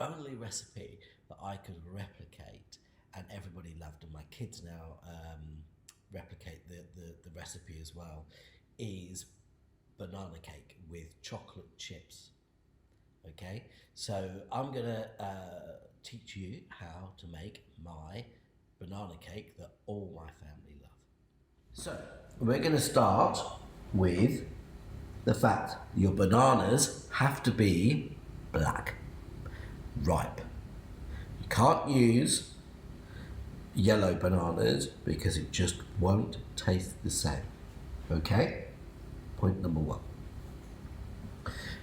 only recipe that I could replicate, and everybody loved, and my kids now replicate the recipe as well, is banana cake with chocolate chips. Okay, so I'm gonna teach you how to make my banana cake that all my family love. So we're gonna start with the fact your bananas have to be black, ripe. You can't use yellow bananas because it just won't taste the same. Okay? Point number one.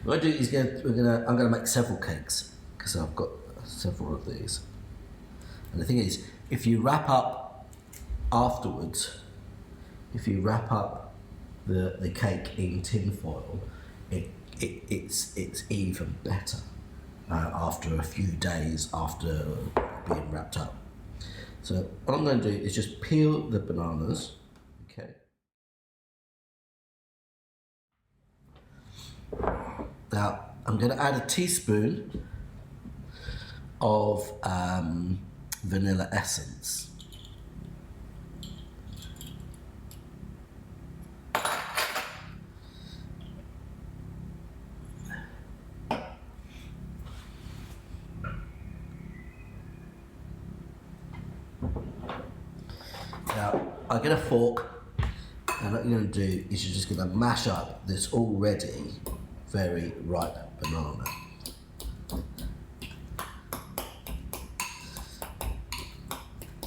What I'm gonna do is I'm gonna make several cakes because I've got several of these. And the thing is, if you wrap up afterwards, if you wrap up the cake in tin foil, it's even better after a few days after being wrapped up. So what I'm going to do is just peel the bananas. Okay. Now I'm going to add a teaspoon of vanilla essence. Now, I get a fork, and what you're going to do is you're just going to mash up this already very ripe banana.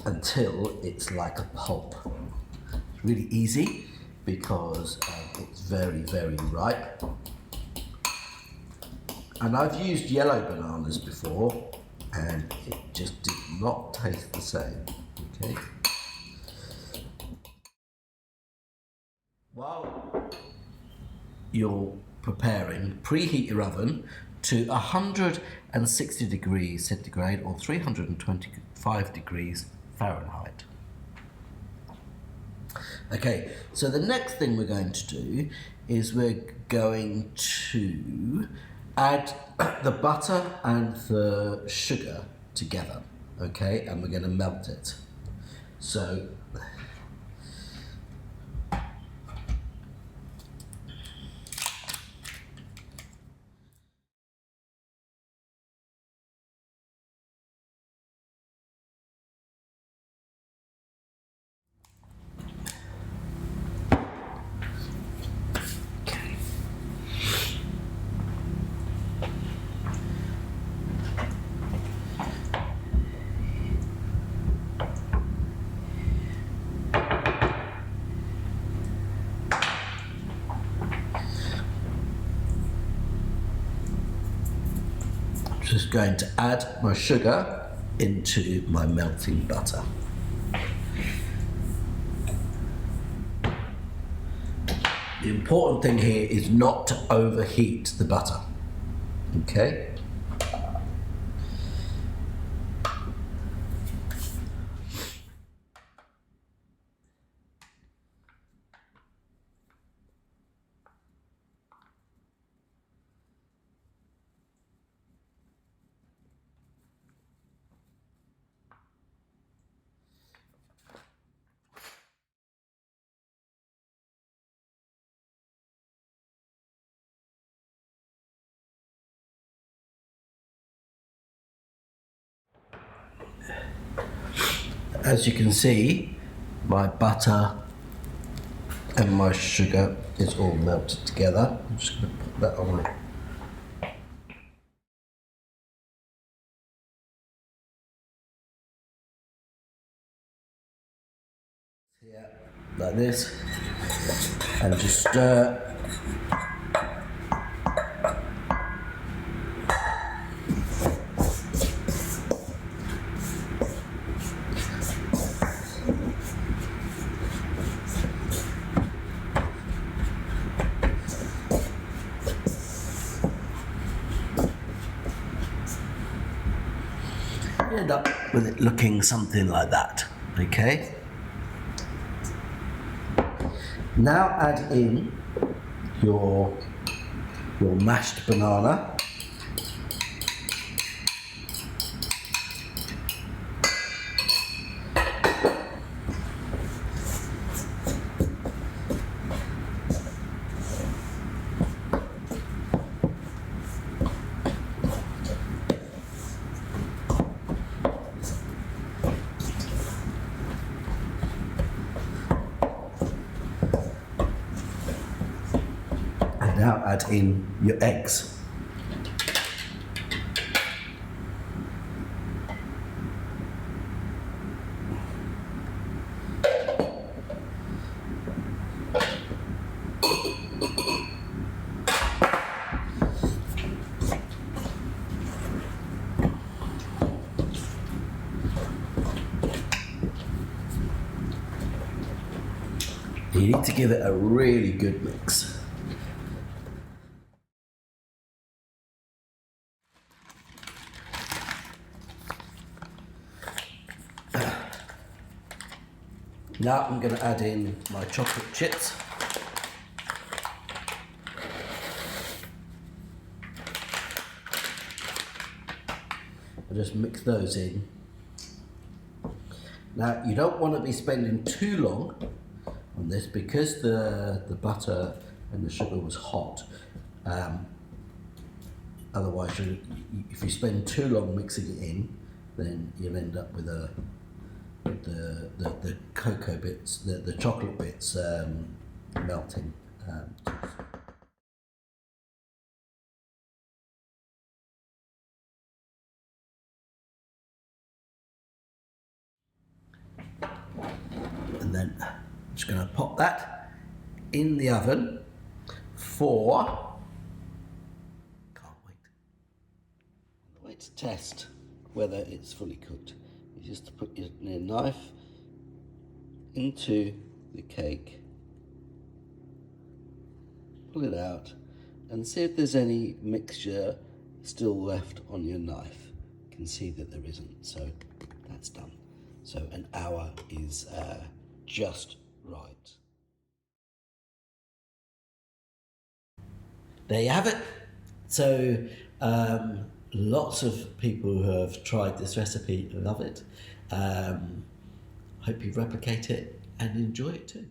Until it's like a pulp. It's really easy because it's very, very ripe. And I've used yellow bananas before, and it just did not taste the same. Okay. While you're preparing, preheat your oven to 160 degrees centigrade or 325 degrees Fahrenheit. Okay, so the next thing we're going to do is we're going to add the butter and the sugar together, okay, and we're going to melt it. So just going to add my sugar into my melting butter. The important thing here is not to overheat the butter, okay? As you can see, my butter and my sugar is all melted together. I'm just going to put that on my here like this, and just stir. End up with it looking something like that, okay? Now add in your mashed banana. add in your eggs. You need to give it a really good mix. Now I'm going to add in my chocolate chips. I'll just mix those in. Now you don't want to be spending too long on this because the butter and the sugar was hot. Otherwise, if you spend too long mixing it in, then you'll end up with the cocoa bits, the chocolate bits melting. And then I'm just going to pop that in the oven for, can't wait to test whether it's fully cooked. You just put your knife into the cake, pull it out and see if there's any mixture still left on your knife. You can see that there isn't, so that's done. So an hour is just right. There you have it. So lots of people who have tried this recipe love it. Hope you replicate it and enjoy it too.